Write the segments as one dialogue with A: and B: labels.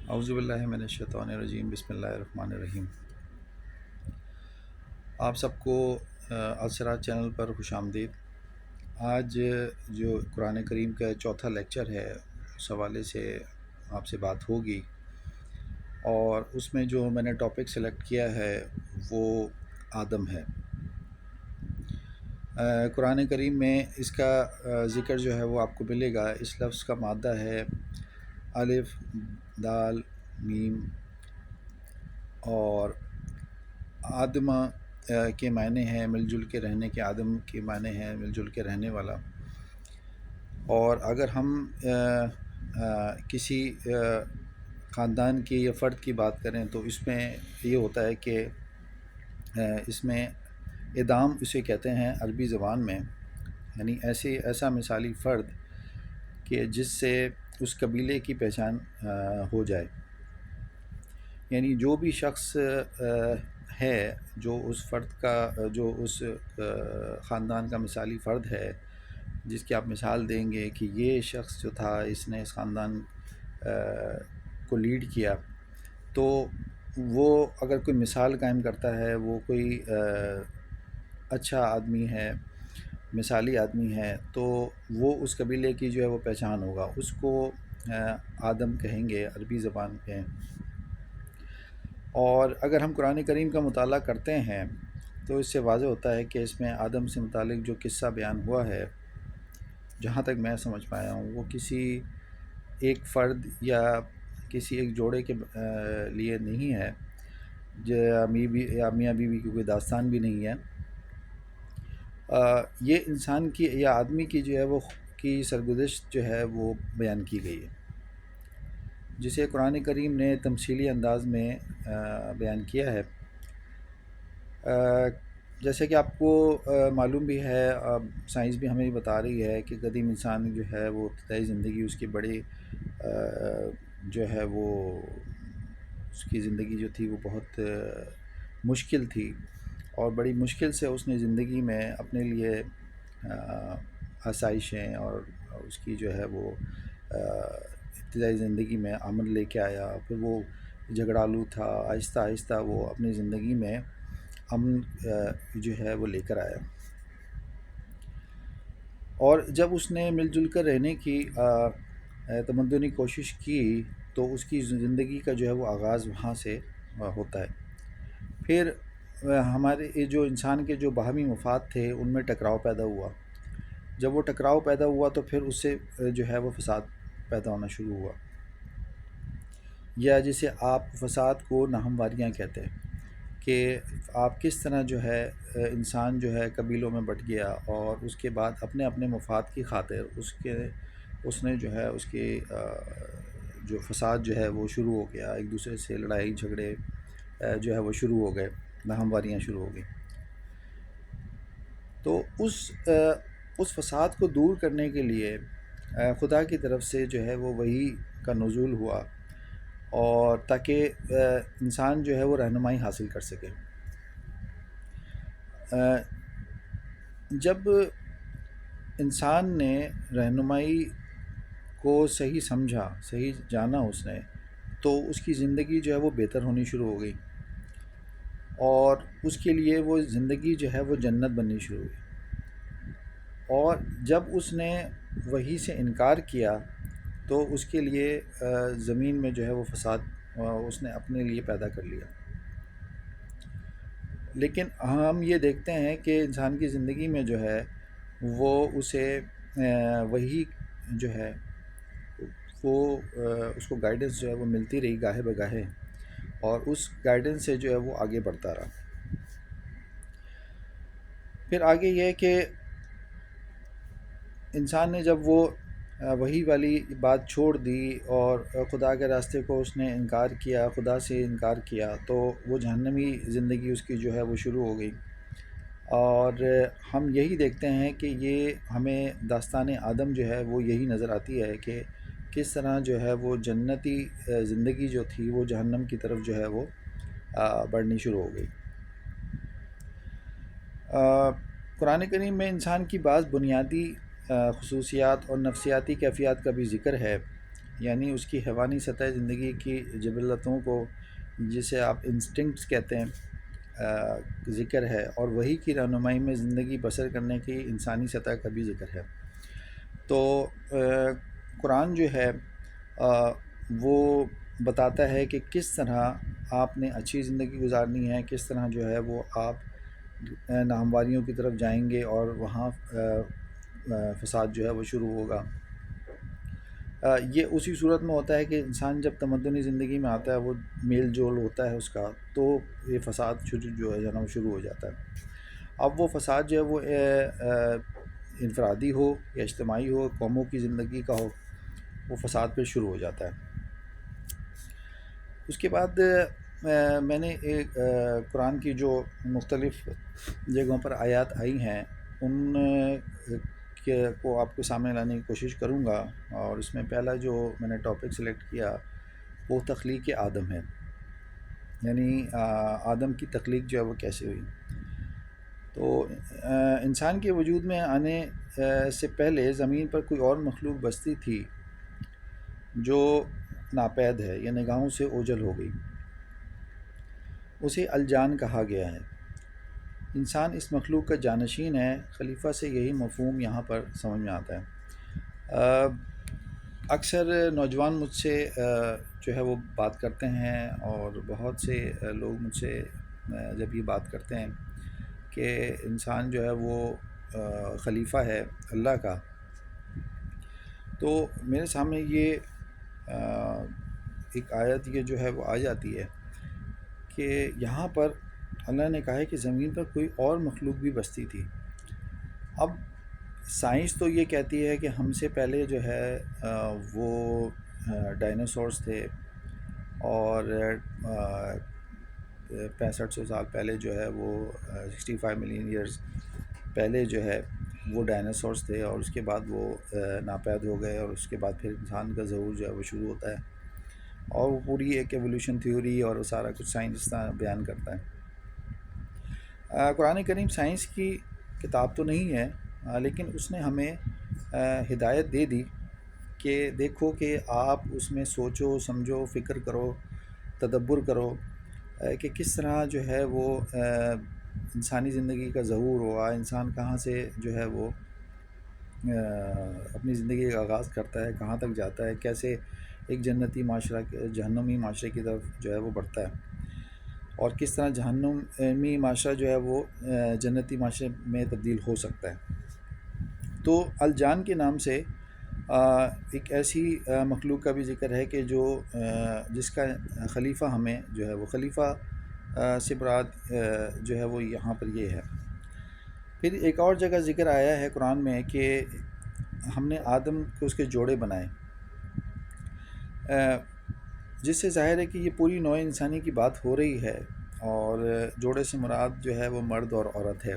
A: اعوذ باللہ من الشیطان الرجیم، بسم اللہ الرحمن الرحیم۔ آپ سب کو السرات چینل پر خوش آمدید۔ آج جو قرآن کریم کا چوتھا لیکچر ہے اس حوالے سے آپ سے بات ہوگی، اور اس میں جو میں نے ٹاپک سلیکٹ کیا ہے وہ آدم ہے۔ قرآن کریم میں اس کا ذکر جو ہے وہ آپ کو ملے گا۔ اس لفظ کا مادہ ہے الف، دال، میم، اور آدم کے معنی ہیں مل جل کے رہنے کے، آدم کے معنی ہیں مل جل کے رہنے والا۔ اور اگر ہم کسی خاندان کی یا فرد کی بات کریں تو اس میں یہ ہوتا ہے کہ اس میں ادام اسے کہتے ہیں عربی زبان میں، یعنی ایسا مثالی فرد کہ جس سے اس قبیلے کی پہچان ہو جائے، یعنی جو بھی شخص ہے جو اس فرد کا، جو اس خاندان کا مثالی فرد ہے، جس کی آپ مثال دیں گے کہ یہ شخص جو تھا اس نے اس خاندان کو لیڈ کیا، تو وہ اگر کوئی مثال قائم کرتا ہے، وہ کوئی اچھا آدمی ہے، مثالی آدمی ہے، تو وہ اس قبیلے کی جو ہے وہ پہچان ہوگا، اس کو آدم کہیں گے عربی زبان پہ۔ اور اگر ہم قرآن کریم کا مطالعہ کرتے ہیں تو اس سے واضح ہوتا ہے کہ اس میں آدم سے متعلق جو قصہ بیان ہوا ہے، جہاں تک میں سمجھ پایا ہوں، وہ کسی ایک فرد یا کسی ایک جوڑے کے لیے نہیں ہے، یا میاں بیوی کی کوئی داستان بھی نہیں ہے۔ یہ انسان کی یا آدمی کی جو ہے وہ کی سرگزشت جو ہے وہ بیان کی گئی ہے، جسے قرآن کریم نے تمثیلی انداز میں بیان کیا ہے۔ جیسے کہ آپ کو معلوم بھی ہے، سائنس بھی ہمیں بتا رہی ہے کہ قدیم انسان جو ہے وہ ابتدائی زندگی اس کی بڑی جو ہے وہ اس کی زندگی جو تھی وہ بہت مشکل تھی، اور بڑی مشکل سے اس نے زندگی میں اپنے لیے آسائشیں اور اس کی جو ہے وہ ابتدائی زندگی میں امن لے کے آیا۔ پھر وہ جھگڑالو تھا، آہستہ آہستہ وہ اپنی زندگی میں امن جو ہے وہ لے کر آیا، اور جب اس نے مل جل کر رہنے کی تمدنی کوشش کی تو اس کی زندگی کا جو ہے وہ آغاز وہاں سے ہوتا ہے۔ پھر ہمارے جو انسان کے جو باہمی مفاد تھے ان میں ٹکراؤ پیدا ہوا۔ جب وہ ٹکراؤ پیدا ہوا تو پھر اس سے جو ہے وہ فساد پیدا ہونا شروع ہوا، یا جسے آپ فساد کو ناہمواریاں کہتے ہیں، کہ آپ کس طرح جو ہے انسان جو ہے قبیلوں میں بٹ گیا، اور اس کے بعد اپنے اپنے مفاد کی خاطر اس نے جو ہے اس کے جو فساد جو ہے وہ شروع ہو گیا، ایک دوسرے سے لڑائی جھگڑے جو ہے وہ شروع ہو گئے، ناہمواریاں شروع ہو گئیں۔ تو اس فساد کو دور کرنے کے لیے خدا کی طرف سے جو ہے وہ وحی کا نزول ہوا، اور تاکہ انسان جو ہے وہ رہنمائی حاصل کر سکے۔ جب انسان نے رہنمائی کو صحیح سمجھا، صحیح جانا اس نے، تو اس کی زندگی جو ہے وہ بہتر ہونی شروع ہو گئی، اور اس کے لیے وہ زندگی جو ہے وہ جنت بننی شروع ہوئی۔ اور جب اس نے وحی سے انکار کیا تو اس کے لیے زمین میں جو ہے وہ فساد اس نے اپنے لیے پیدا کر لیا۔ لیکن ہم یہ دیکھتے ہیں کہ انسان کی زندگی میں جو ہے وہ اسے وہی جو ہے وہ اس کو گائیڈنس جو ہے وہ ملتی رہی گاہے بگاہے، اور اس گائیڈنس سے جو ہے وہ آگے بڑھتا رہا۔ پھر آگے یہ ہے کہ انسان نے جب وہ وہی والی بات چھوڑ دی اور خدا کے راستے کو اس نے انکار کیا، خدا سے انکار کیا، تو وہ جہنمی زندگی اس کی جو ہے وہ شروع ہو گئی۔ اور ہم یہی دیکھتے ہیں کہ یہ ہمیں داستان آدم جو ہے وہ یہی نظر آتی ہے کہ کس طرح جو ہے وہ جنتی زندگی جو تھی وہ جہنم کی طرف جو ہے وہ بڑھنی شروع ہو گئی۔ قرآن کریم میں انسان کی بعض بنیادی خصوصیات اور نفسیاتی کیفیات کا بھی ذکر ہے، یعنی اس کی حیوانی سطح زندگی کی جبلتوں کو، جسے آپ انسٹنکٹس کہتے ہیں، ذکر ہے، اور وہی کی رہنمائی میں زندگی بسر کرنے کی انسانی سطح کا بھی ذکر ہے۔ تو قرآن جو ہے وہ بتاتا ہے کہ کس طرح آپ نے اچھی زندگی گزارنی ہے، کس طرح جو ہے وہ آپ ناہمواریوں کی طرف جائیں گے اور وہاں فساد جو ہے وہ شروع ہوگا۔ یہ اسی صورت میں ہوتا ہے کہ انسان جب تمدنی زندگی میں آتا ہے، وہ میل جول ہوتا ہے اس کا، تو یہ فساد جو ہے وہ شروع ہو جاتا ہے۔ اب وہ فساد جو ہے وہ انفرادی ہو یا اجتماعی ہو، قوموں کی زندگی کا ہو، وہ فساد پھر شروع ہو جاتا ہے۔ اس کے بعد میں نے ایک قرآن کی جو مختلف جگہوں پر آیات آئی ہیں ان کو آپ کے سامنے لانے کی کوشش کروں گا، اور اس میں پہلا جو میں نے ٹاپک سلیکٹ کیا وہ تخلیق آدم ہے، یعنی آدم کی تخلیق جو ہے وہ کیسے ہوئی۔ تو انسان کے وجود میں آنے سے پہلے زمین پر کوئی اور مخلوق بستی تھی جو ناپید ہے یا نگاہوں سے اوجھل ہو گئی، اسے الجان کہا گیا ہے۔ انسان اس مخلوق کا جانشین ہے۔ خلیفہ سے یہی مفہوم یہاں پر سمجھ میں آتا ہے۔ اکثر نوجوان مجھ سے جو ہے وہ بات کرتے ہیں، اور بہت سے لوگ مجھ سے جب یہ بات کرتے ہیں کہ انسان جو ہے وہ خلیفہ ہے اللہ کا، تو میرے سامنے یہ ایک آیت یہ جو ہے وہ آ جاتی ہے کہ یہاں پر اللہ نے کہا ہے کہ زمین پر کوئی اور مخلوق بھی بستی تھی۔ اب سائنس تو یہ کہتی ہے کہ ہم سے پہلے جو ہے وہ ڈائناسورس تھے، اور 6500 سال پہلے جو ہے وہ 65 ملین ایئرز پہلے جو ہے وہ ڈائناسورس تھے، اور اس کے بعد وہ ناپید ہو گئے، اور اس کے بعد پھر انسان کا ظہور جو ہے وہ شروع ہوتا ہے، اور وہ پوری ایک ایولیوشن تھیوری اور سارا کچھ سائنس بیان کرتا ہے۔ قرآن کریم سائنس کی کتاب تو نہیں ہے، لیکن اس نے ہمیں ہدایت دے دی کہ دیکھو کہ آپ اس میں سوچو، سمجھو، فکر کرو، تدبر کرو کہ کس طرح جو ہے وہ انسانی زندگی کا ظہور ہوا، انسان کہاں سے جو ہے وہ اپنی زندگی کا آغاز کرتا ہے، کہاں تک جاتا ہے، کیسے ایک جنتی معاشرہ جہنمی معاشرے کی طرف جو ہے وہ بڑھتا ہے، اور کس طرح جہنمی معاشرہ جو ہے وہ جنتی معاشرے میں تبدیل ہو سکتا ہے۔ تو الجان کے نام سے ایک ایسی مخلوق کا بھی ذکر ہے کہ جس کا خلیفہ ہمیں جو ہے وہ خلیفہ سے مراد جو ہے وہ یہاں پر یہ ہے۔ پھر ایک اور جگہ ذکر آیا ہے قرآن میں کہ ہم نے آدم کو اس کے جوڑے بنائے، جس سے ظاہر ہے کہ یہ پوری نوع انسانی کی بات ہو رہی ہے، اور جوڑے سے مراد جو ہے وہ مرد اور عورت ہے۔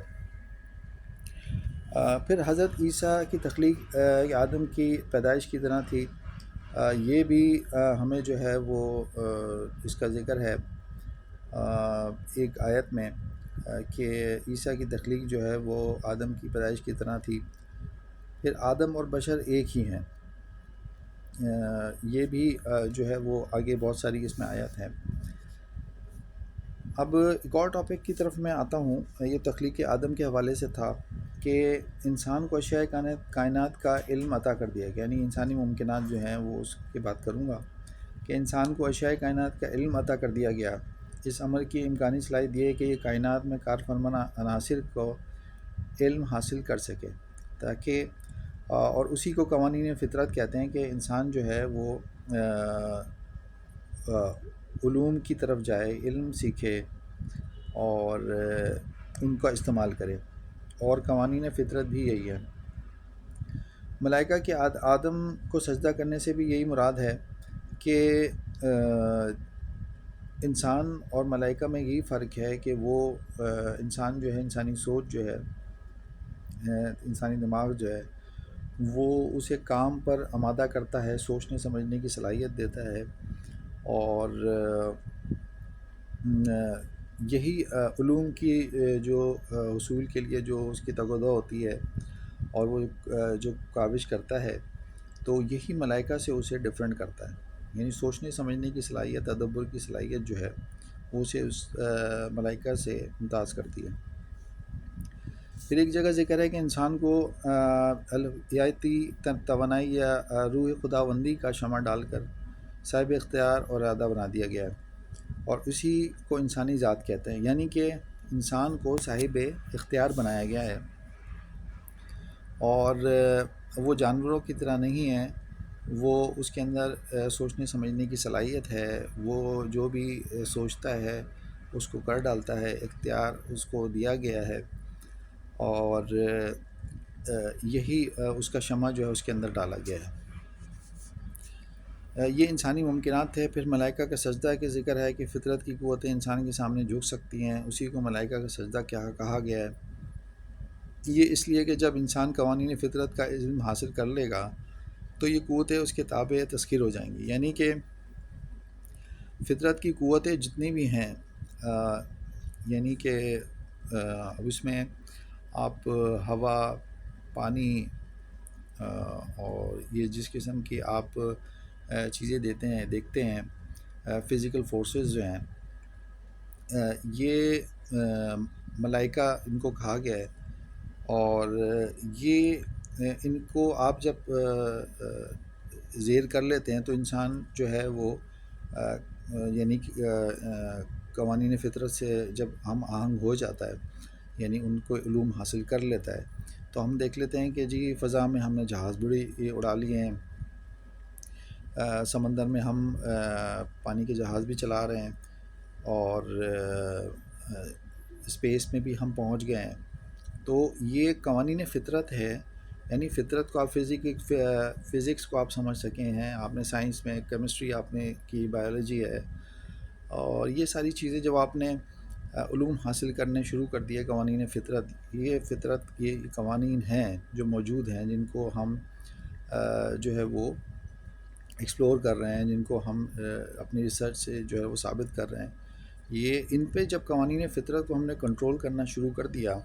A: پھر حضرت عیسیٰ کی تخلیق آدم کی پیدائش کی طرح تھی، یہ بھی ہمیں جو ہے وہ اس کا ذکر ہے ایک آیت میں کہ عیسیٰ کی تخلیق جو ہے وہ آدم کی پیدائش کی طرح تھی۔ پھر آدم اور بشر ایک ہی ہیں، یہ بھی جو ہے وہ آگے بہت ساری اس میں آیات ہیں۔ اب ایک اور ٹاپک کی طرف میں آتا ہوں، یہ تخلیق آدم کے حوالے سے تھا کہ انسان کو اشیاء کائنات کا علم عطا کر دیا گیا، یعنی انسانی ممکنات جو ہیں وہ اس کی بات کروں گا کہ انسان کو اشیاء کائنات کا علم عطا کر دیا گیا۔ اس عمل کی امکانی صلاحیت یہ ہے کہ یہ کائنات میں کار فرما عناصر کو علم حاصل کر سکے، تاکہ اور اسی کو قوانین فطرت کہتے ہیں کہ انسان جو ہے وہ علوم کی طرف جائے، علم سیکھے اور ان کا استعمال کرے، اور قوانین فطرت بھی یہی ہے۔ ملائکہ کے آدم کو سجدہ کرنے سے بھی یہی مراد ہے کہ انسان اور ملائکہ میں یہی فرق ہے کہ وہ انسان جو ہے، انسانی سوچ جو ہے، انسانی دماغ جو ہے وہ اسے کام پر آمادہ کرتا ہے، سوچنے سمجھنے کی صلاحیت دیتا ہے، اور یہی علوم کی جو حصول کے لیے جو اس کی تگودہ ہوتی ہے اور وہ جو کاوش کرتا ہے، تو یہی ملائکہ سے اسے ڈفرینٹ کرتا ہے، یعنی سوچنے سمجھنے کی صلاحیت، تدبر کی صلاحیت جو ہے وہ اسے اس ملائکہ سے ممتاز کرتی ہے۔ پھر ایک جگہ ذکر ہے کہ انسان کو الہیاتی توانائی یا روح خداوندی کا شمع ڈال کر صاحب اختیار اور ارادہ بنا دیا گیا ہے، اور اسی کو انسانی ذات کہتے ہیں، یعنی کہ انسان کو صاحب اختیار بنایا گیا ہے، اور وہ جانوروں کی طرح نہیں ہے، وہ اس کے اندر سوچنے سمجھنے کی صلاحیت ہے، وہ جو بھی سوچتا ہے اس کو کر ڈالتا ہے، اختیار اس کو دیا گیا ہے، اور یہی اس کا شمع جو ہے اس کے اندر ڈالا گیا ہے۔ یہ انسانی ممکنات تھے۔ پھر ملائکہ کا سجدہ کے ذکر ہے کہ فطرت کی قوتیں انسان کے سامنے جھک سکتی ہیں، اسی کو ملائکہ کا سجدہ کیا کہا گیا ہے۔ یہ اس لیے کہ جب انسان قوانین فطرت کا علم حاصل کر لے گا تو یہ قوتیں اس کے تابع تسخیر ہو جائیں گی، یعنی کہ فطرت کی قوتیں جتنی بھی ہیں، یعنی کہ اب اس میں آپ ہوا، پانی، اور یہ جس قسم کی آپ چیزیں دیکھتے ہیں، فزیکل فورسز جو ہیں، یہ ملائکہ ان کو کہا گیا ہے، اور یہ ان کو آپ جب زیر کر لیتے ہیں تو انسان جو ہے وہ یعنی قوانین فطرت سے جب ہم آہنگ ہو جاتا ہے، یعنی ان کو علوم حاصل کر لیتا ہے، تو ہم دیکھ لیتے ہیں کہ جی فضا میں ہم نے جہاز بڑی اڑا لیے ہیں، سمندر میں ہم پانی کے جہاز بھی چلا رہے ہیں، اور اسپیس میں بھی ہم پہنچ گئے ہیں۔ تو یہ قوانین فطرت ہے، یعنی فطرت کو آپ فزکس کو آپ سمجھ سکیں ہیں، آپ نے سائنس میں کیمسٹری آپ نے کی، بایولوجی ہے، اور یہ ساری چیزیں جب آپ نے علوم حاصل کرنے شروع کر دیے، قوانین فطرت، یہ قوانین ہیں جو موجود ہیں، جن کو ہم جو ہے وہ ایکسپلور کر رہے ہیں، جن کو ہم اپنی ریسرچ سے جو ہے وہ ثابت کر رہے ہیں، یہ ان پہ جب قوانین فطرت کو ہم نے کنٹرول کرنا شروع کر دیا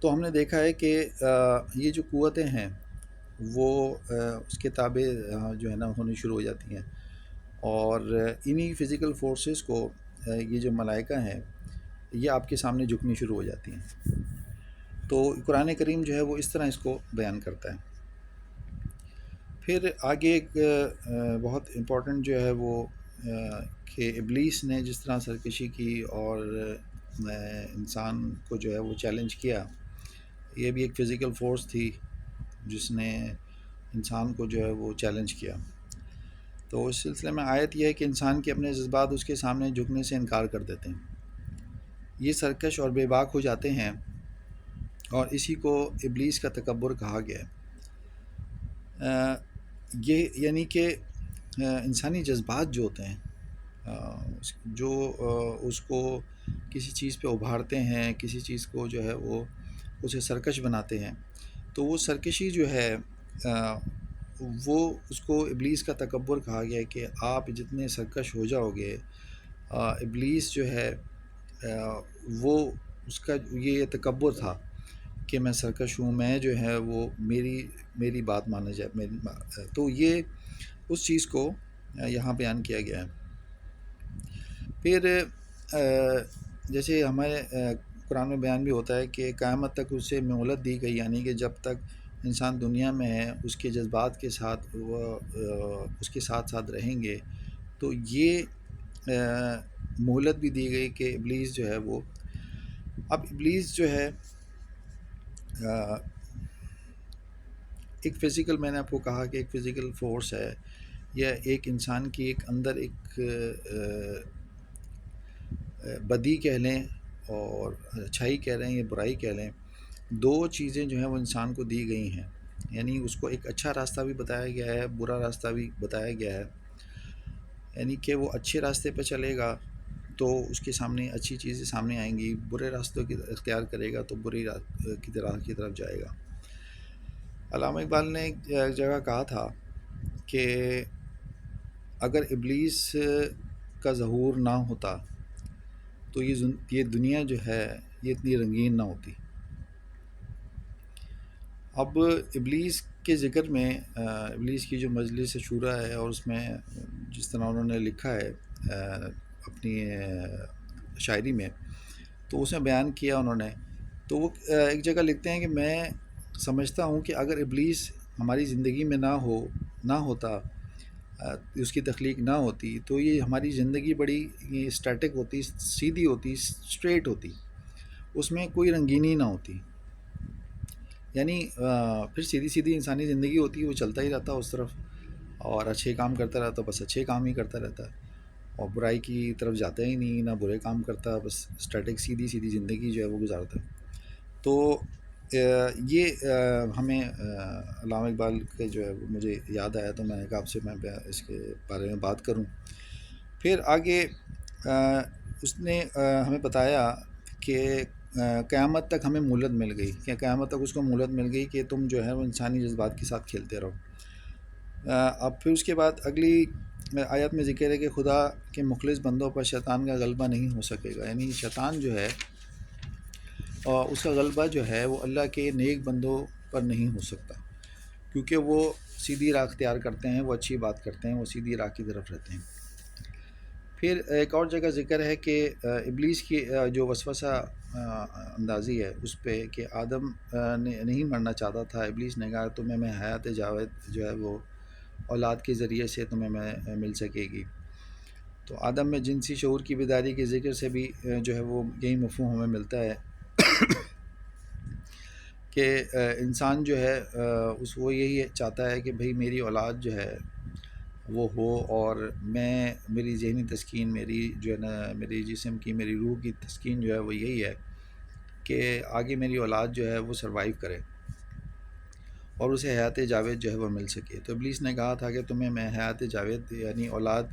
A: تو ہم نے دیکھا ہے کہ یہ جو قوتیں ہیں وہ اس کے تابع جو ہے نا ہونی شروع ہو جاتی ہیں، اور انہی فزیکل فورسز کو یہ جو ملائکہ ہیں یہ آپ کے سامنے جھکنی شروع ہو جاتی ہیں۔ تو قرآن کریم جو ہے وہ اس طرح اس کو بیان کرتا ہے۔ پھر آگے ایک بہت امپورٹنٹ جو ہے وہ کہ ابلیس نے جس طرح سرکشی کی اور انسان کو جو ہے وہ چیلنج کیا، یہ بھی ایک فزیکل فورس تھی جس نے انسان کو جو ہے وہ چیلنج کیا۔ تو اس سلسلے میں آیت یہ ہے کہ انسان کے اپنے جذبات اس کے سامنے جھکنے سے انکار کر دیتے ہیں، یہ سرکش اور بے باک ہو جاتے ہیں، اور اسی کو ابلیس کا تکبر کہا گیا ہے۔ یہ یعنی کہ انسانی جذبات جو ہوتے ہیں، جو اس کو کسی چیز پہ ابھارتے ہیں، کسی چیز کو جو ہے وہ اسے سرکش بناتے ہیں، تو وہ سرکشی جو ہے وہ اس کو ابلیس کا تکبر کہا گیا ہے کہ آپ جتنے سرکش ہو جاؤ گے، ابلیس جو ہے وہ اس کا یہ تکبر تھا کہ میں سرکش ہوں، میں جو ہے وہ میری بات مانا جائے، تو یہ اس چیز کو یہاں بیان کیا گیا ہے۔ پھر جیسے ہمیں قرآن میں بیان بھی ہوتا ہے کہ قیامت تک اسے مہلت دی گئی، یعنی کہ جب تک انسان دنیا میں ہے اس کے جذبات کے ساتھ وہ اس کے ساتھ ساتھ رہیں گے، تو یہ مہلت بھی دی گئی کہ ابلیس جو ہے وہ، اب ابلیس جو ہے ایک فزیکل، میں نے آپ کو کہا کہ ایک فزیکل فورس ہے، یا ایک انسان کی ایک اندر ایک بدی کہہ لیں اور اچھائی کہہ لیں یا برائی کہہ لیں، دو چیزیں جو ہیں وہ انسان کو دی گئی ہیں، یعنی اس کو ایک اچھا راستہ بھی بتایا گیا ہے، برا راستہ بھی بتایا گیا ہے، یعنی کہ وہ اچھے راستے پہ چلے گا تو اس کے سامنے اچھی چیزیں سامنے آئیں گی، برے راستوں کی اختیار کرے گا تو بری کی طرف جائے گا۔ علامہ اقبال نے ایک جگہ کہا تھا کہ اگر ابلیس کا ظہور نہ ہوتا تو یہ دنیا جو ہے یہ اتنی رنگین نہ ہوتی۔ اب ابلیس کے ذکر میں ابلیس کی جو مجلس شورا ہے، اور اس میں جس طرح انہوں نے لکھا ہے اپنی شاعری میں، تو اس میں بیان کیا انہوں نے. تو وہ ایک جگہ لکھتے ہیں کہ میں سمجھتا ہوں کہ اگر ابلیس ہماری زندگی میں نہ ہوتا، اس کی تخلیق نہ ہوتی، تو یہ ہماری زندگی بڑی اسٹیٹک ہوتی، سیدھی ہوتی، اسٹریٹ ہوتی، اس میں کوئی رنگینی نہ ہوتی. یعنی پھر سیدھی سیدھی انسانی زندگی ہوتی ہے، وہ چلتا ہی رہتا اس طرف، اور اچھے کام کرتا رہتا، بس اچھے کام ہی کرتا رہتا، اور برائی کی طرف جاتا ہی نہیں، نہ برے کام کرتا، بس اسٹیٹک سیدھی سیدھی زندگی جو ہے وہ گزارتا. تو یہ ہمیں علامہ اقبال کے جو ہے وہ مجھے یاد آیا، تو میں نے کہا آپ سے میں اس کے بارے میں بات کروں. پھر آگے اس نے ہمیں بتایا کہ قیامت تک ہمیں مہلت مل گئی، کہ قیامت تک اس کو مہلت مل گئی کہ تم جو ہے وہ انسانی جذبات کے ساتھ کھیلتے رہو. اب پھر اس کے بعد اگلی آیت میں ذکر ہے کہ خدا کے مخلص بندوں پر شیطان کا غلبہ نہیں ہو سکے گا. یعنی شیطان جو ہے اور اس کا غلبہ جو ہے وہ اللہ کے نیک بندوں پر نہیں ہو سکتا، کیونکہ وہ سیدھی راہ اختیار کرتے ہیں، وہ اچھی بات کرتے ہیں، وہ سیدھی راہ کی طرف رہتے ہیں. پھر ایک اور جگہ ذکر ہے کہ ابلیس کی جو وسوسہ اندازی ہے اس پہ، کہ آدم نے نہیں مرنا چاہتا تھا. ابلیس نے کہا تمہیں میں حیات جاوید جو ہے وہ اولاد کے ذریعے سے تمہیں میں مل سکے گی. تو آدم میں جنسی شعور کی بیداری کے ذکر سے بھی جو ہے وہ یہی مفہوم ہمیں ملتا ہے کہ انسان جو ہے وہ یہی چاہتا ہے کہ بھئی میری اولاد جو ہے وہ ہو، اور میری ذہنی تسکین، میری جو ہے نا میری جسم کی، میری روح کی تسکین جو ہے وہ یہی ہے کہ آگے میری اولاد جو ہے وہ سروائیو کرے اور اسے حیات جاوید جو ہے وہ مل سکے. تو ابلیس نے کہا تھا کہ تمہیں میں حیات جاوید یعنی اولاد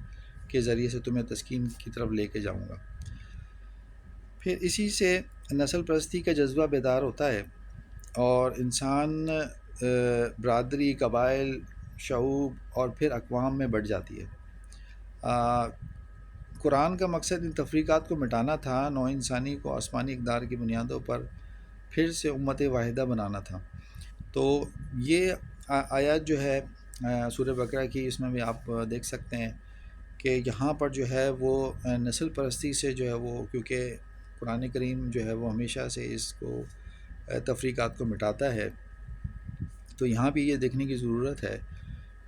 A: کے ذریعے سے تمہیں تسکین کی طرف لے کے جاؤں گا. پھر اسی سے نسل پرستی کا جذبہ بیدار ہوتا ہے، اور انسان برادری، قبائل، شعوب اور پھر اقوام میں بڑھ جاتی ہے. قرآن کا مقصد ان تفریقات کو مٹانا تھا، نوع انسانی کو آسمانی اقدار کی بنیادوں پر پھر سے امت واحدہ بنانا تھا. تو یہ آیات جو ہے سورہ بقرہ کی، اس میں بھی آپ دیکھ سکتے ہیں کہ یہاں پر جو ہے وہ نسل پرستی سے جو ہے وہ، کیونکہ قرآن کریم جو ہے وہ ہمیشہ سے اس کو تفریقات کو مٹاتا ہے، تو یہاں بھی یہ دیکھنے کی ضرورت ہے،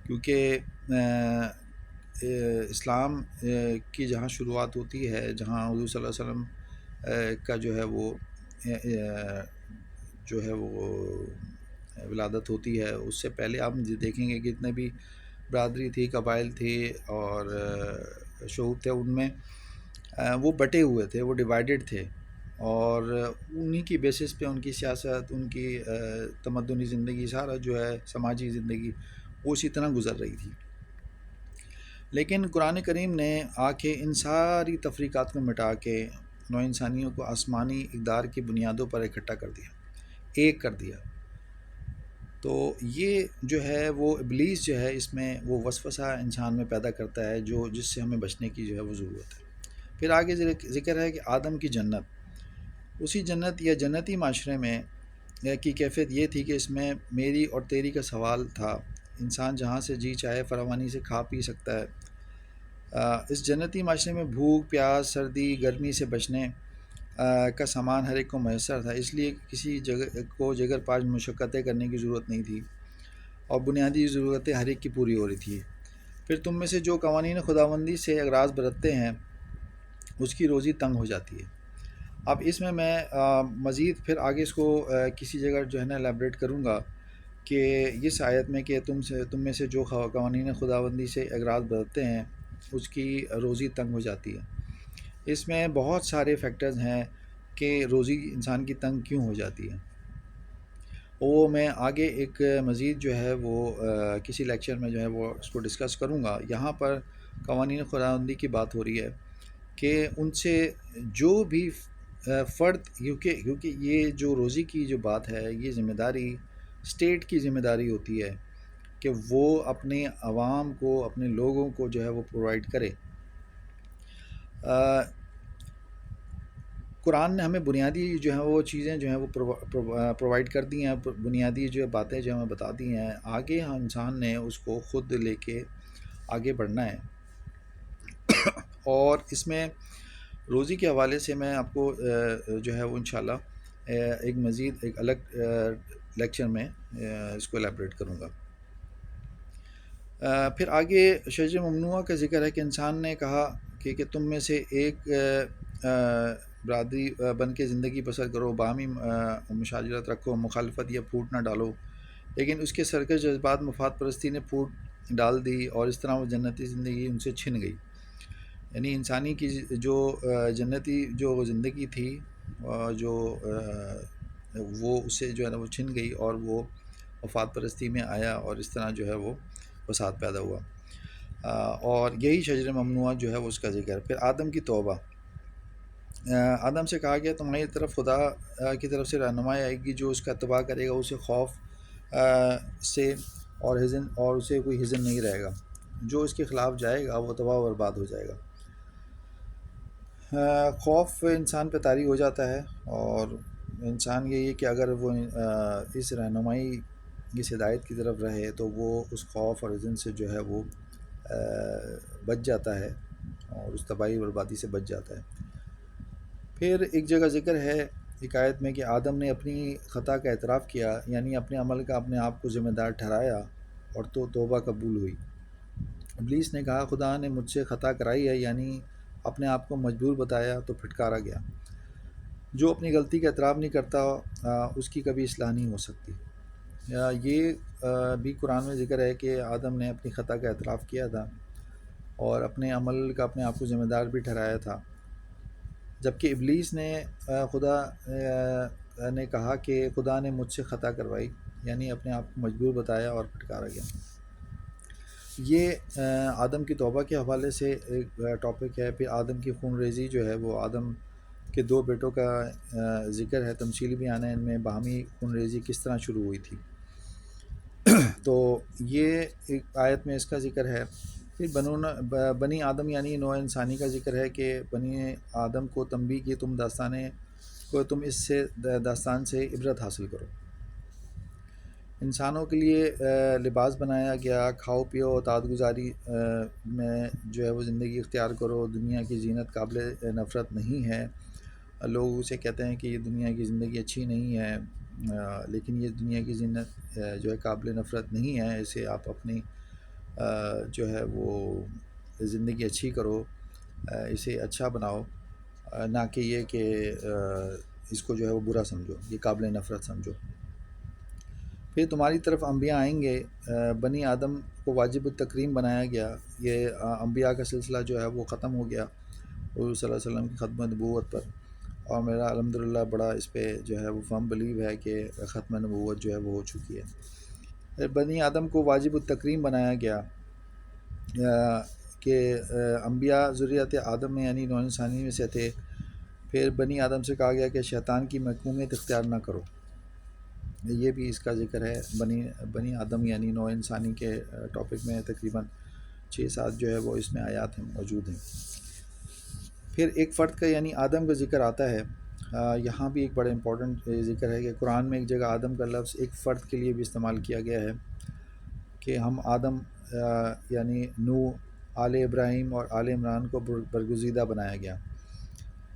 A: کیونکہ اسلام کی جہاں شروعات ہوتی ہے، جہاں حضور صلی اللہ علیہ وسلم کا جو ہے وہ ولادت ہوتی ہے، اس سے پہلے آپ دیکھیں گے کہ جتنے بھی برادری تھی، قبائل تھی اور شعوب تھے، ان میں وہ بٹے ہوئے تھے، وہ ڈیوائیڈڈ تھے، اور انہی کی بیسس پہ ان کی سیاست، ان کی تمدنی زندگی، سارا جو ہے سماجی زندگی وہ اسی طرح گزر رہی تھی. لیکن قرآن کریم نے آ کے ان ساری تفریقات کو مٹا کے نوع انسانیوں کو آسمانی اقدار کی بنیادوں پر اکٹھا کر دیا، ایک کر دیا. تو یہ جو ہے وہ ابلیس جو ہے اس میں وہ وسوسہ انسان میں پیدا کرتا ہے، جس سے ہمیں بچنے کی جو ہے وہ ضرورت ہے. پھر آگے ذکر ہے کہ آدم کی جنت، اسی جنت یا جنتی معاشرے میں کی کیفیت یہ تھی کہ اس میں میری اور تیری کا سوال تھا. انسان جہاں سے جی چاہے فراوانی سے کھا پی سکتا ہے. اس جنتی معاشرے میں بھوک، پیاس، سردی، گرمی سے بچنے کا سامان ہر ایک کو میسر تھا، اس لیے کسی جگہ کو جگر پاش مشقتیں کرنے کی ضرورت نہیں تھی، اور بنیادی ضرورتیں ہر ایک کی پوری ہو رہی تھی. پھر تم میں سے جو قوانین خداوندی سے اغراض برتتے ہیں اس کی روزی تنگ ہو جاتی ہے. اب اس میں مزید پھر آگے اس کو کسی جگہ جو ہے نا الیبریٹ کروں گا کہ اس آیت میں کہ تم میں سے جو قوانین خداوندی سے اغراض برتتے ہیں اس کی روزی تنگ ہو جاتی ہے. اس میں بہت سارے فیکٹرز ہیں کہ روزی انسان کی تنگ کیوں ہو جاتی ہے، وہ میں آگے ایک مزید جو ہے وہ کسی لیکچر میں جو ہے وہ اس کو ڈسکس کروں گا. یہاں پر قوانین خداوندی کی بات ہو رہی ہے کہ ان سے جو بھی فرد، کیونکہ یہ جو روزی کی جو بات ہے، یہ ذمہ داری اسٹیٹ کی ذمہ داری ہوتی ہے کہ وہ اپنے عوام کو، اپنے لوگوں کو جو ہے وہ پرووائڈ کرے. قرآن نے ہمیں بنیادی جو ہیں وہ چیزیں جو ہیں وہ پرووائڈ کر دی ہیں، بنیادی جو باتیں جو ہمیں بتا دی ہیں، آگے ہم انسان نے اس کو خود لے کے آگے بڑھنا ہے۔ اور اس میں روزی کے حوالے سے میں آپ کو جو ہے وہ انشاءاللہ ایک مزید ایک الگ لیکچر میں اس کو ایلیبریٹ کروں گا۔ پھر آگے شجر ممنوعہ کا ذکر ہے کہ انسان نے کہا کہ تم میں سے ایک برادری بن کے زندگی بسر کرو، باہمی مشاجرت رکھو، مخالفت یا پھوٹ نہ ڈالو، لیکن اس کے سرکش جذبات مفاد پرستی نے پھوٹ ڈال دی اور اس طرح وہ جنتی زندگی ان سے چھن گئی۔ یعنی انسانی کی جو جنتی جو زندگی تھی جو وہ اسے جو ہے نا وہ چھن گئی اور وہ مفاد پرستی میں آیا اور اس طرح جو ہے وہ فساد پیدا ہوا۔ اور یہی شجر ممنوعہ جو ہے وہ اس کا ذکر۔ پھر آدم کی توبہ، آدم سے کہا گیا تمہاری طرف خدا کی طرف سے رہنمائی آئے گی، جو اس کا اتباع کرے گا اسے خوف سے اور اسے کوئی حزن نہیں رہے گا، جو اس کے خلاف جائے گا وہ تباہ و برباد ہو جائے گا۔ خوف انسان پہ طاری ہو جاتا ہے، اور انسان یہی ہے کہ اگر وہ اس رہنمائی اس ہدایت کی طرف رہے تو وہ اس خوف اور حزن سے جو ہے وہ بچ جاتا ہے اور اس تباہی بربادی سے بچ جاتا ہے۔ پھر ایک جگہ ذکر ہے ایک آیت میں کہ آدم نے اپنی خطا کا اعتراف کیا، یعنی اپنے عمل کا اپنے آپ کو ذمہ دار ٹھہرایا اور تو توبہ قبول ہوئی۔ ابلیس نے کہا خدا نے مجھ سے خطا کرائی ہے، یعنی اپنے آپ کو مجبور بتایا تو پھٹکارا گیا۔ جو اپنی غلطی کا اعتراف نہیں کرتا اس کی کبھی اصلاح نہیں ہو سکتی۔ یہ بھی قرآن میں ذکر ہے کہ آدم نے اپنی خطا کا اعتراف کیا تھا اور اپنے عمل کا اپنے آپ کو ذمہ دار بھی ٹھہرایا تھا، جبکہ ابلیس نے خدا نے کہا کہ خدا نے مجھ سے خطا کروائی، یعنی اپنے آپ کو مجبور بتایا اور پھٹکارا گیا۔ یہ آدم کی توبہ کے حوالے سے ایک ٹاپک ہے۔ پھر آدم کی خون ریزی جو ہے وہ آدم کے دو بیٹوں کا ذکر ہے، تمثیلی بیان ہے ان میں باہمی خون ریزی کس طرح شروع ہوئی تھی، تو یہ ایک آیت میں اس کا ذکر ہے۔ پھر بنی آدم یعنی نوع انسانی کا ذکر ہے کہ بنی آدم کو تنبیہ کی تم اس سے داستان سے عبرت حاصل کرو۔ انسانوں کے لیے لباس بنایا گیا، کھاؤ پیو، اطاعت گزاری میں جو ہے وہ زندگی اختیار کرو۔ دنیا کی زینت قابل نفرت نہیں ہے۔ لوگ اسے کہتے ہیں کہ یہ دنیا کی زندگی اچھی نہیں ہے، لیکن یہ دنیا کی زینت جو ہے قابل نفرت نہیں ہے، اسے آپ اپنی جو ہے وہ زندگی اچھی کرو، اسے اچھا بناؤ، نہ کہ یہ کہ اس کو جو ہے وہ برا سمجھو، یہ قابل نفرت سمجھو۔ پھر تمہاری طرف انبیاء آئیں گے، بنی آدم کو واجب التکریم بنایا گیا۔ یہ انبیاء کا سلسلہ جو ہے وہ ختم ہو گیا حضور صلی اللہ علیہ وسلم کی ختم نبوت پر، اور میرا الحمدللہ بڑا اس پہ جو ہے وہ فرم بلیو ہے کہ ختم نبوت جو ہے وہ ہو چکی ہے۔ بنی آدم کو واجب التکریم بنایا گیا کہ انبیاء ذریت آدم میں یعنی نوع انسانی میں سے تھے۔ پھر بنی آدم سے کہا گیا کہ شیطان کی محکومیت اختیار نہ کرو، یہ بھی اس کا ذکر ہے۔ بنی آدم یعنی نوع انسانی کے ٹاپک میں تقریباً 6-7 جو ہے وہ اس میں آیات ہیں موجود ہیں۔ پھر ایک فرد کا یعنی آدم کا ذکر آتا ہے، یہاں بھی ایک بڑا امپورٹنٹ ذکر ہے کہ قرآن میں ایک جگہ آدم کا لفظ ایک فرد کے لیے بھی استعمال کیا گیا ہے کہ ہم آدم یعنی نوح، آل ابراہیم اور آل عمران کو برگزیدہ بنایا گیا۔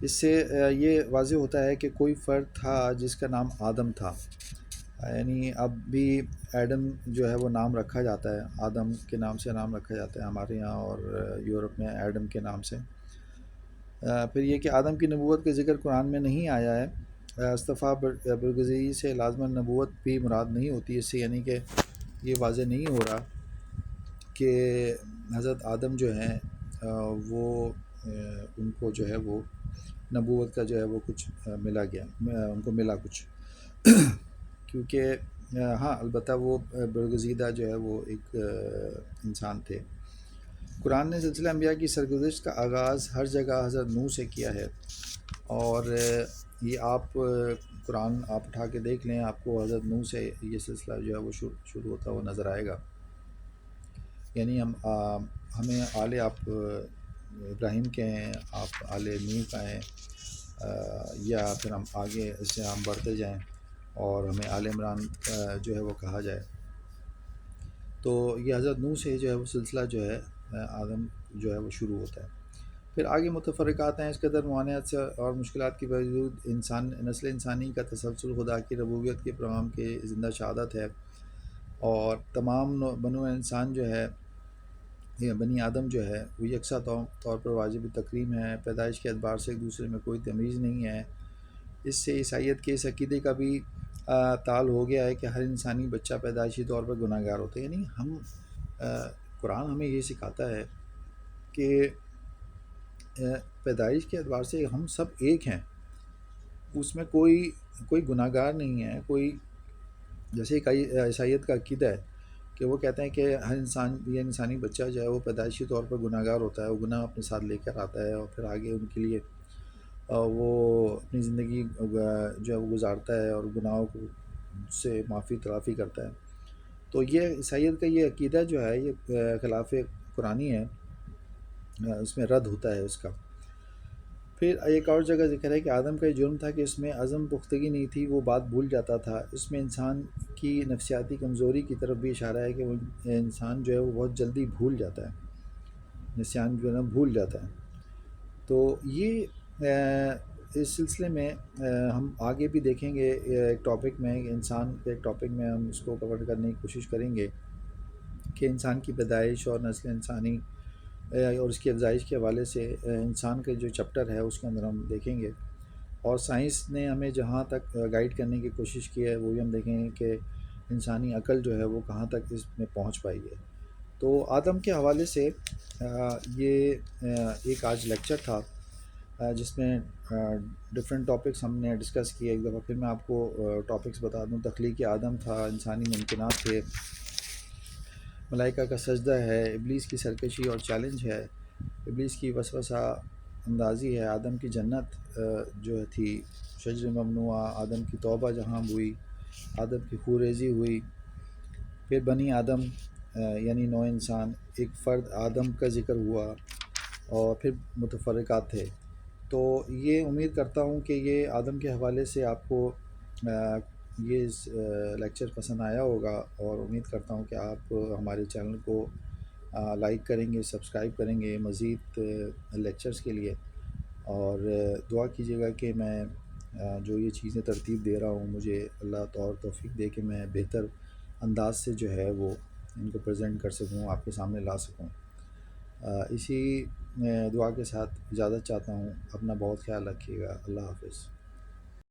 A: اس سے یہ واضح ہوتا ہے کہ کوئی فرد تھا جس کا نام آدم تھا، یعنی اب بھی ایڈم جو ہے وہ نام رکھا جاتا ہے، آدم کے نام سے نام رکھا جاتا ہے ہمارے یہاں اور یورپ میں ایڈم کے نام سے۔ پھر یہ کہ آدم کی نبوت کا ذکر قرآن میں نہیں آیا ہے۔ اصطفیٰ برگزیدگی سے لازماً نبوت بھی مراد نہیں ہوتی، اس سے یعنی کہ یہ واضح نہیں ہو رہا کہ حضرت آدم جو ہیں وہ ان کو جو ہے وہ نبوت کا جو ہے وہ کچھ ملا گیا، ان کو ملا کچھ کیونکہ ہاں البتہ وہ برگزیدہ جو ہے وہ ایک انسان تھے۔ قرآن نے سلسلہ انبیاء کی سرگزشت کا آغاز ہر جگہ حضرت نوح سے کیا ہے، اور یہ آپ قرآن آپ اٹھا کے دیکھ لیں، آپ کو حضرت نوح سے یہ سلسلہ جو ہے وہ شروع ہوتا ہوا نظر آئے گا۔ یعنی ہمیں آل آپ ابراہیم کے ہیں، آپ آل نوح کا ہیں، یا پھر ہم آگے اس سے ہم بڑھتے جائیں اور ہمیں آل عمران جو ہے وہ کہا جائے. تو یہ حضرت نوح سے جو ہے وہ سلسلہ جو ہے آدم جو ہے وہ شروع ہوتا ہے. پھر آگے متفرقات ہیں. اس قدر معانیت سے اور مشکلات کے باوجود نسل انسانی کا تسلسل خدا کی ربوبیت کے پیغام کے زندہ شہادت ہے. اور تمام بنو انسان جو ہے یہ بنی آدم جو ہے وہ یکساں طور پر واجب تکریم ہے. پیدائش کے اعتبار سے ایک دوسرے میں کوئی تمیز نہیں ہے. اس سے عیسائیت کے اس عقیدے کا بھی تعال ہو گیا ہے کہ ہر انسانی بچہ پیدائشی طور پر گناہ گار ہوتا ہے. یعنی قرآن ہمیں یہ سکھاتا ہے کہ پیدائش کے اعتبار سے ہم سب ایک ہیں. اس میں کوئی گناہ گار نہیں ہے. کوئی جیسے عیسائیت کا عقیدہ ہے کہ وہ کہتے ہیں کہ ہر انسانی بچہ جو ہے وہ پیدائشی طور پر گناہ گار ہوتا ہے. وہ گناہ اپنے ساتھ لے کر آتا ہے اور پھر آگے ان کے لیے وہ اپنی زندگی جو ہے وہ گزارتا ہے اور گناہوں کو سے معافی تلافی کرتا ہے. تو یہ عیسائیت کا یہ عقیدہ جو ہے یہ خلاف قرآنی ہے. اس میں رد ہوتا ہے اس کا. پھر ایک اور جگہ ذکر ہے کہ آدم کا یہ جرم تھا کہ اس میں عزم پختگی نہیں تھی. وہ بات بھول جاتا تھا. اس میں انسان کی نفسیاتی کمزوری کی طرف بھی اشارہ ہے کہ وہ انسان جو ہے وہ بہت جلدی بھول جاتا ہے. نسیان جو ہے نا بھول جاتا ہے. تو یہ اس سلسلے میں ہم آگے بھی دیکھیں گے ایک ٹاپک میں انسان کے ایک ٹاپک میں ہم اس کو کور کرنے کی کوشش کریں گے کہ انسان کی پیدائش اور نسل انسانی اور اس کی افزائش کے حوالے سے انسان کے جو چیپٹر ہے اس کے اندر ہم دیکھیں گے. اور سائنس نے ہمیں جہاں تک گائیڈ کرنے کی کوشش کی ہے وہ بھی ہم دیکھیں گے کہ انسانی عقل جو ہے وہ کہاں تک اس میں پہنچ پائی ہے. تو آدم کے حوالے سے یہ ایک آج لیکچر تھا جس میں ڈفرینٹ ٹاپکس ہم نے ڈسکس کیے. ایک دفعہ پھر میں آپ کو ٹاپکس بتا دوں. تخلیق آدم تھا, انسانی ممکنات تھے, ملائکہ کا سجدہ ہے, ابلیس کی سرکشی اور چیلنج ہے, ابلیس کی وسوسہ اندازی ہے, آدم کی جنت جو تھی شجر ممنوعہ, آدم کی توبہ جہاں ہوئی, آدم کی خوریزی ہوئی. پھر بنی آدم یعنی نو انسان, ایک فرد آدم کا ذکر ہوا, اور پھر متفرقات تھے. تو یہ امید کرتا ہوں کہ یہ آدم کے حوالے سے آپ کو یہ لیکچر پسند آیا ہوگا, اور امید کرتا ہوں کہ آپ ہمارے چینل کو لائک کریں گے, سبسکرائب کریں گے مزید لیکچرز کے لیے. اور دعا کیجیے گا کہ میں جو یہ چیزیں ترتیب دے رہا ہوں مجھے اللہ طور توفیق دے کہ میں بہتر انداز سے جو ہے وہ ان کو پریزنٹ کر سکوں, آپ کے سامنے لا سکوں. اسی دعا کے ساتھ اجازت چاہتا ہوں. اپنا بہت خیال رکھیے گا. اللہ حافظ.